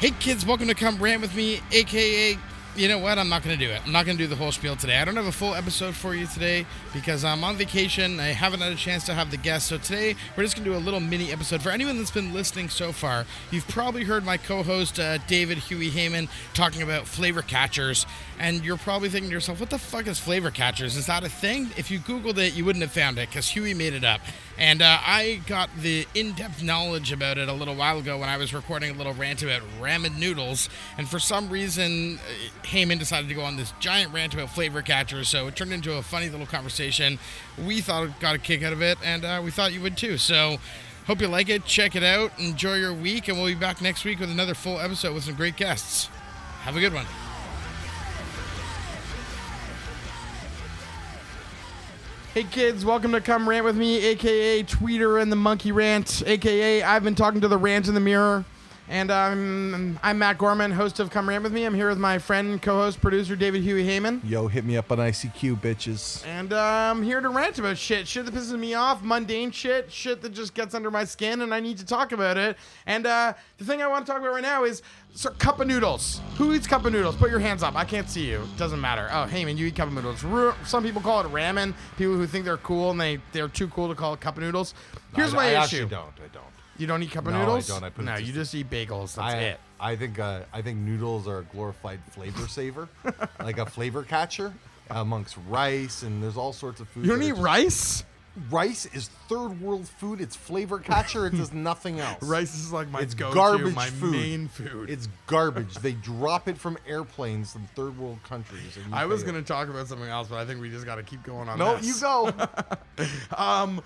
Hey kids, welcome to Come Rant With Me, aka, you know what, I'm not going to do it. I'm not going to do the whole spiel today. I don't have a full episode for you today because I'm on vacation. I haven't had a chance to have the guests. So today, we're just going to do a little mini episode. For anyone that's been listening so far, you've probably heard my co-host, David HUEY HAYMAN, talking about flavor catchers. And you're probably thinking to yourself, what the fuck is flavor catchers? Is that a thing? If you Googled it, you wouldn't have found it because Huey made it up. And I got the in-depth knowledge about it a little while ago when I was recording a little rant about ramen noodles. And for some reason, Heyman decided to go on this giant rant about flavor catchers. So it turned into a funny little conversation. We thought it got a kick out of it, and we thought you would too. So hope you like it. Check it out. Enjoy your week. And we'll be back next week with another full episode with some great guests. Have a good one. Hey kids, welcome to Come Rant With Me, aka Tweeter and the Monkey Rant, aka I've been talking to the rant in the mirror. And I'm Matt Gorman, host of Come Rant With Me. I'm here with my friend, co-host, producer, David HUEY HAYMAN. Yo, hit me up on ICQ, bitches. And I'm here to rant about shit that pisses me off, mundane shit that just gets under my skin, and I need to talk about it. And the thing I want to talk about right now is cup of noodles. Who eats cup of noodles? Put your hands up. I can't see you. Doesn't matter. Oh, Heyman, you eat cup of noodles. Some people call it ramen. People who think they're cool and they're too cool to call it cup of noodles. Here's my issue. I actually don't. You don't eat cup of noodles? No, I don't. No, you just eat bagels. That's it. I think noodles are a glorified flavor saver, like a flavor catcher amongst rice, and there's all sorts of food. You don't eat rice? Rice is third world food. It's flavor catcher. It does nothing else. Rice is like my go-to, garbage my food. main food. It's garbage. They drop it from airplanes in third world countries. And I was going to talk about something else, but I think we just got to keep going on this. No, you go.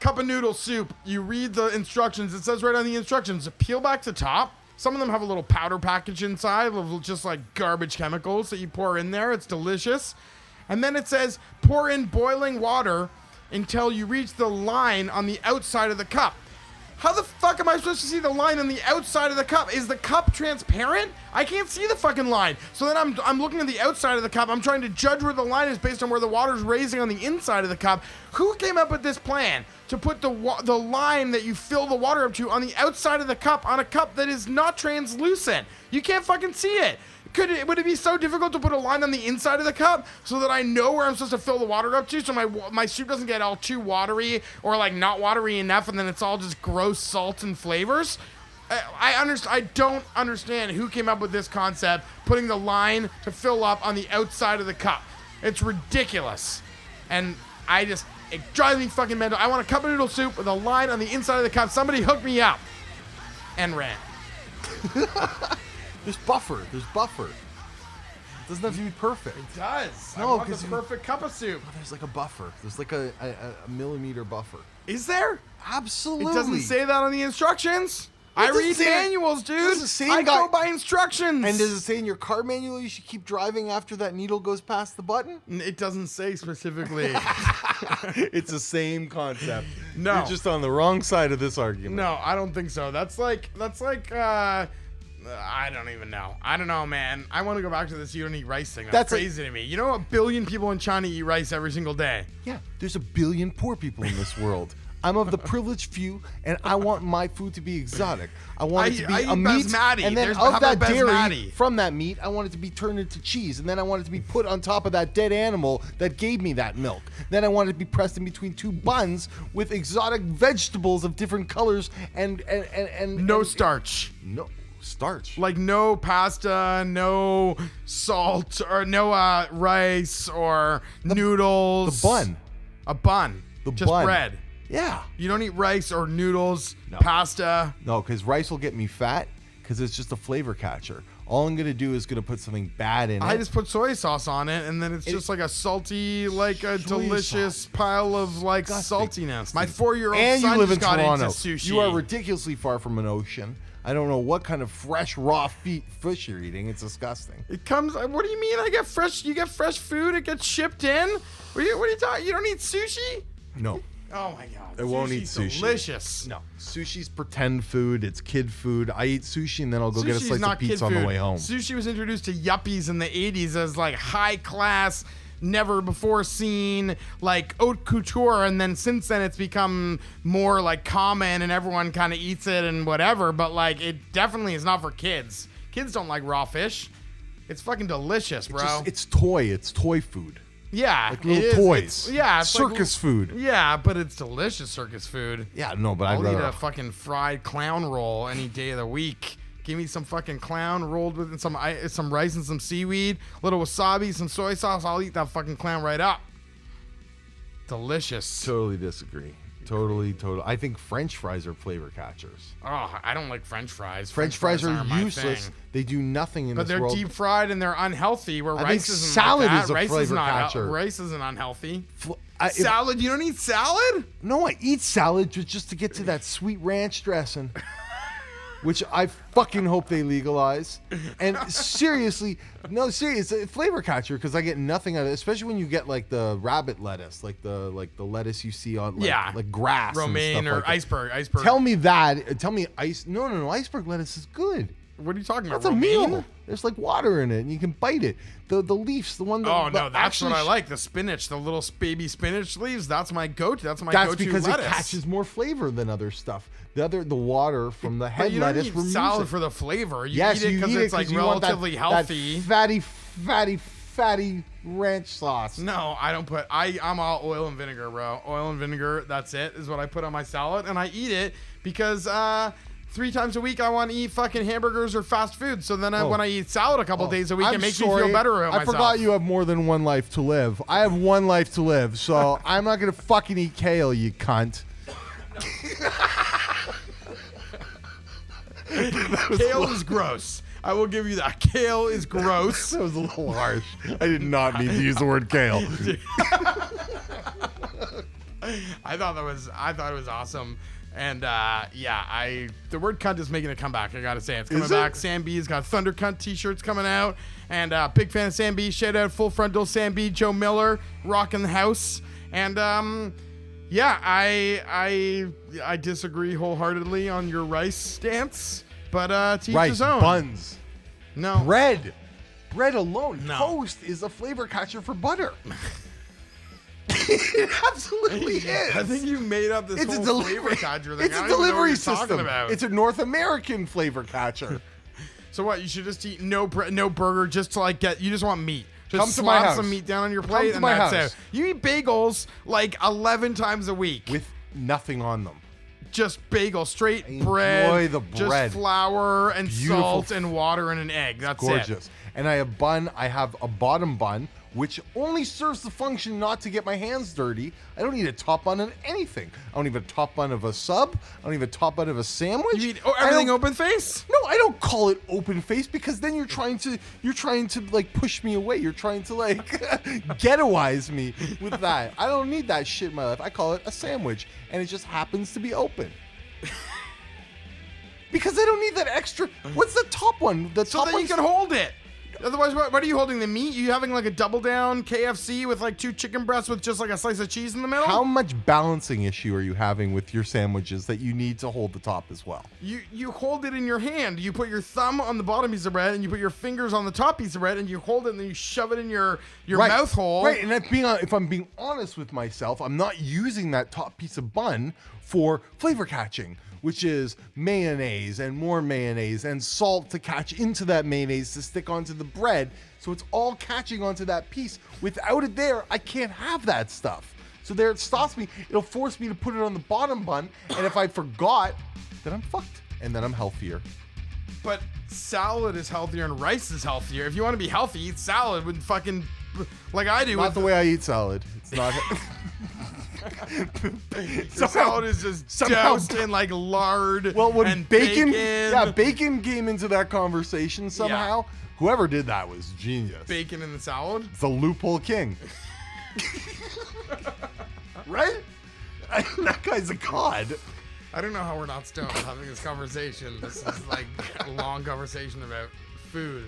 Cup of noodle soup. You read the instructions. It says right on the instructions, peel back to top. Some of them have a little powder package inside of just like garbage chemicals that you pour in there. It's delicious. And then it says pour in boiling water until you reach the line on the outside of the cup. How the fuck am I supposed to see the line on the outside of the cup? Is the cup transparent? I can't see the fucking line. So then I'm looking at the outside of the cup. I'm trying to judge where the line is based on where the water's raising on the inside of the cup. Who came up with this plan to put the line that you fill the water up to on the outside of the cup on a cup that is not translucent? You can't fucking see it. Would it be so difficult to put a line on the inside of the cup so that I know where I'm supposed to fill the water up to so my soup doesn't get all too watery or like not watery enough and then it's all just gross salt and flavors? I don't understand who came up with this concept, putting the line to fill up on the outside of the cup. It's ridiculous. And it drives me fucking mental. I want a cup of noodle soup with a line on the inside of the cup. Somebody hook me up. And rant. There's buffer. It doesn't have to be perfect. It does. No, I want the perfect cup of soup. Oh, there's like a buffer. There's like a millimeter buffer. Is there? Absolutely. It doesn't say that on the instructions. I read manuals, dude. I go by instructions. And does it say in your car manual you should keep driving after that needle goes past the button? It doesn't say specifically. It's the same concept. No. You're just on the wrong side of this argument. No, I don't think so. That's like I don't even know. I don't know, man. I want to go back to this you don't eat rice thing. That's crazy to me. You know, 1 billion people in China eat rice every single day. Yeah, there's 1 billion poor people in this world. I'm of the privileged few, and I want my food to be exotic. I want it to be a meat, basmati. and then of that dairy, from that meat, I want it to be turned into cheese, and then I want it to be put on top of that dead animal that gave me that milk. Then I want it to be pressed in between 2 buns with exotic vegetables of different colors and no starch. No starch. Like no pasta, no salt, or no rice or noodles. The bun. A bun. Just bread. Yeah. You don't eat rice or noodles, pasta. No, because rice will get me fat because it's just a flavor catcher. All I'm going to do is going to put something bad in it. I just put soy sauce on it, and then it's just like a salty, like a delicious pile of like saltiness. My 4-year-old son just got into sushi. You are ridiculously far from an ocean. I don't know what kind of fresh raw fish you're eating. It's disgusting. It comes. What do you mean? I get fresh. You get fresh food. It gets shipped in. What are you talking? You don't eat sushi? No. Oh my god. I won't eat sushi. Delicious. No. Sushi's pretend food. It's kid food. I eat sushi and then I'll go get a slice of pizza on the way home. Sushi was introduced to yuppies in the 80s as like high class never before seen like haute couture, and then since then it's become more like common and everyone kind of eats it and whatever, but like it definitely is not for kids. Kids don't like raw fish. It's fucking delicious, bro. It's toy food. Yeah, like little toys. It's circus food. Yeah, but it's delicious circus food. Yeah, no, but I'll I'd eat rather a fucking fried clown roll any day of the week. Give me some fucking clown rolled with some rice and some seaweed, little wasabi, some soy sauce. I'll eat that fucking clown right up. Delicious. Totally disagree. Totally. I think French fries are flavor catchers. Oh, I don't like French fries. French fries are my useless. thing. They do nothing in But this world. they're deep fried and they're unhealthy. Where I rice think isn't salad like that. is a Rice flavor not, catcher. Rice isn't unhealthy. If- Salad? You don't eat salad? No, I eat salad just to get to that sweet ranch dressing, which I fucking hope they legalize. And seriously, it's a flavor catcher because I get nothing out of it, especially when you get like the rabbit lettuce, like the lettuce you see on like grass, romaine and stuff or like iceberg. Tell me no, iceberg lettuce is good. What are you talking about? That's romaine? a meal. There's like water in it, and you can bite it. The leaves, the one that. Oh no, that's what I like. The spinach, the little baby spinach leaves. That's my go-to. That's because lettuce. it catches more flavor than other stuff. The water from the head lettuce removes removes salad it. for the flavor. You Yes, eat it because it's like you want relatively healthy. That fatty ranch sauce. No, I don't put. I'm all oil and vinegar, bro. Oil and vinegar. That's it. Is what I put on my salad, and I eat it because 3 times a week I want to eat fucking hamburgers or fast food. So then when I eat salad a couple days a week, it makes me feel better about myself. I forgot you have more than one life to live. I have one life to live, so I'm not gonna fucking eat kale, you cunt. Kale is gross. I will give you that. Kale is gross. That was a little harsh. I did not mean to use the word kale. I thought it was awesome. And the word cunt is making a comeback. I gotta say, it's coming back. Sam B's got Thunder Cunt t-shirts coming out, and big fan of Sam B. Shout out Full Frontal Sam B. Joe Miller rocking the house. And I disagree wholeheartedly on your rice stance, but to each his own. Buns, no bread alone. No. Toast is a flavor catcher for butter. It absolutely is. I think you made up this whole flavor catcher thing. It's a delivery system. It's a North American flavor catcher. So what? You should just eat no burger, just to like you just want meat. Just Come to my slap house. some meat down on your plate, and that's it. You eat bagels like 11 times a week with nothing on them. Just bagel, straight bread. Enjoy the bread. Just flour and Beautiful. salt and water and an egg. That's gorgeous. it. And I have a bottom bun, which only serves the function not to get my hands dirty. I don't need a top bun on anything. I don't need a top bun of a sub. I don't need a top bun of a sandwich. You eat everything open face? No, I don't call it open face because then you're trying to like push me away. You're trying to like ghettoize me with that. I don't need that shit in my life. I call it a sandwich, and it just happens to be open. Because I don't need that extra. What's the top one? So that you can hold it. Otherwise, what are you holding? The meat? You having like a double down KFC with like 2 chicken breasts with just like a slice of cheese in the middle? How much balancing issue are you having with your sandwiches that you need to hold the top as well? You hold it in your hand. You put your thumb on the bottom piece of bread and you put your fingers on the top piece of bread and you hold it and then you shove it in your mouth hole. Right, and if I'm being honest with myself, I'm not using that top piece of bun for flavor catching, which is mayonnaise and more mayonnaise and salt to catch into that mayonnaise to stick onto the bread. So it's all catching onto that piece. Without it there, I can't have that stuff. So there it stops me. It'll force me to put it on the bottom bun. And if I forgot, then I'm fucked. And then I'm healthier. But salad is healthier and rice is healthier. If you want to be healthy, eat salad with fucking like I do. Not the way I eat salad. It's not... Salad is just doused in like lard. Well, when and bacon came into that conversation somehow. Yeah. Whoever did that was genius. Bacon in the salad? The loophole king. Right? That guy's a god. I don't know how we're not stoned having this conversation. This is like a long conversation about food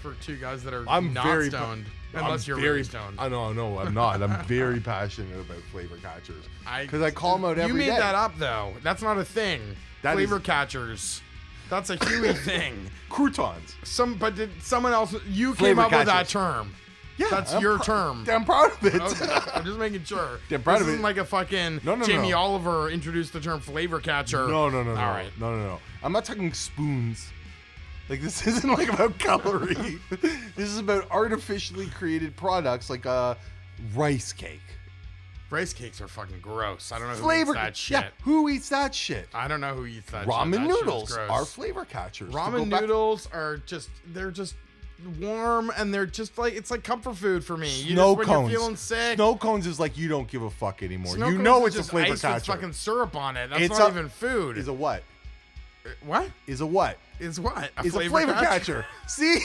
for 2 guys that are not stoned. Unless you're very stoned. I know, I'm not. I'm very passionate about flavor catchers. Because I call them out every day. You made that up, though. That's not a thing. Flavor catchers. That's a Huey thing. Croutons. But did someone else... You came up with that term. Yeah, That's I'm your term. Damn proud of it. Okay. I'm just making sure. Damn proud this of it. isn't like a fucking No. Jamie Oliver introduced the term flavor catcher. No. All right. No. I'm not talking spoons. Like, this isn't like about cutlery. This is about artificially created products like a rice cake. Rice cakes are fucking gross. I don't know who Flavor eats that shit. Yeah, who eats that shit? I don't know who eats that shit. Ramen That shit is noodles gross. are flavor catchers. Ramen noodles are just, they're just warm and they're just like, it's like comfort food for me. Snow when cones. you're feeling sick. Snow cones is like you don't give a fuck anymore. Snow You cones know is it's a just flavor ice catcher. with fucking syrup on it. That's It's not a- even food. Is a what? What? Is a what? Is what? Is a flavor catcher. See?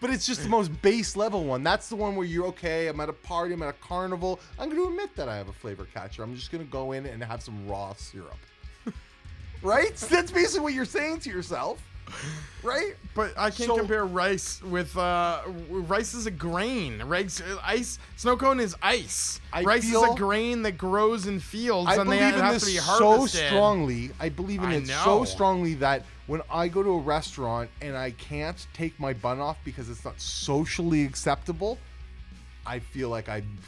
But it's just the most base level one. That's the one where you're okay, I'm at a party, I'm at a carnival. I'm going to admit that I have a flavor catcher. I'm just going to go in and have some raw syrup. Right? That's basically what you're saying to yourself. Right? But I can't compare rice with rice is a grain. Ice snow cone is ice. Rice is a grain that grows in fields and they have to be harvested. So strongly. I believe in I it know. so strongly that when I go to a restaurant and I can't take my bun off because it's not socially acceptable, I feel like I'm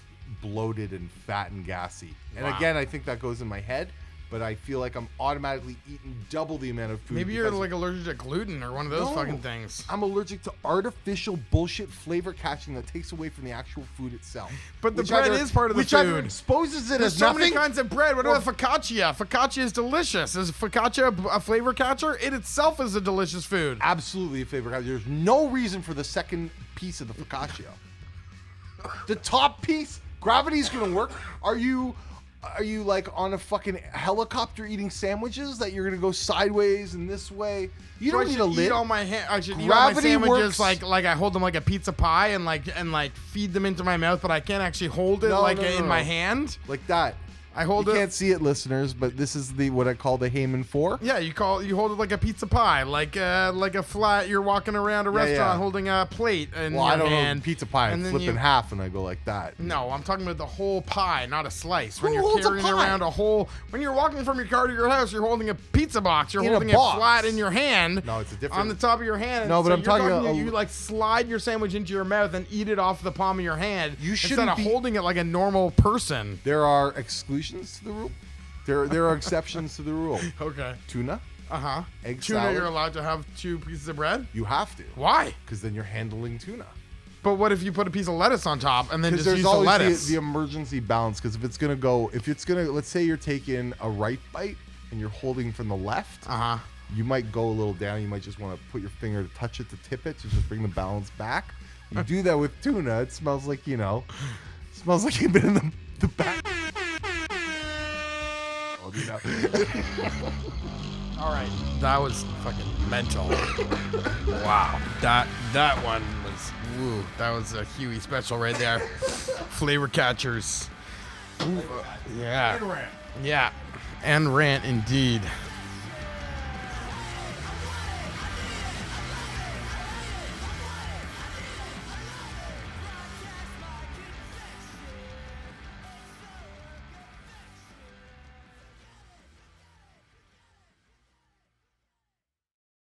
bloated and fat and gassy. And Wow. again, I think that goes in my head, but I feel like I'm automatically eating double the amount of food. Maybe you're like allergic to gluten or one of those fucking things. I'm allergic to artificial bullshit flavor catching that takes away from the actual food itself. But the bread is part of the which either food. exposes it There's as so nothing. many kinds of bread. What about focaccia? Focaccia is delicious. Is focaccia a flavor catcher? It itself is a delicious food. Absolutely a flavor catcher. There's no reason for the second piece of the focaccia. The top piece, gravity's gonna work. Are you like on a fucking helicopter eating sandwiches that you're gonna go sideways and this way? You don't need a lid. I should eat all my Gravity sandwiches works. like I hold them like a pizza pie and like feed them into my mouth, but I can't actually hold it in my hand. Like that. I hold You it. can't see it, listeners, but this is what I call the Hayman 4. Yeah, you hold it like a pizza pie, like a flat. You're walking around a restaurant holding a plate in Well, your I don't hand. know pizza pie. and I then flip you- in half and I go like that. No, I'm talking about the whole pie, not a slice. When Who you're holds a carrying pie? around a whole, when you're walking from your car to your house, you're holding a pizza box. You're In a holding it box. flat in your hand. No, it's a different- on the top of your hand. No, but so I'm talking about you like slide your sandwich into your mouth and eat it off the palm of your hand. You instead shouldn't of be- holding it like a normal person. There are exclusions to the rule. There are exceptions to the rule. Okay. Tuna, egg Tuna, salad. you're allowed to have 2 pieces of bread. You have to. Why? Because then you're handling tuna. But what if you put a piece of lettuce on top and then Because just there's use the always lettuce? the emergency balance. Because if it's gonna, let's say you're taking a right bite and you're holding from the left, you might go a little down. You might just want to put your finger to touch it to tip it to just bring the balance back. You do that with tuna, it smells like you've been in the back. All right, that was fucking mental. Wow, that one was woo. That was a Huey special right there. Flavor catchers. Yeah, and rant indeed.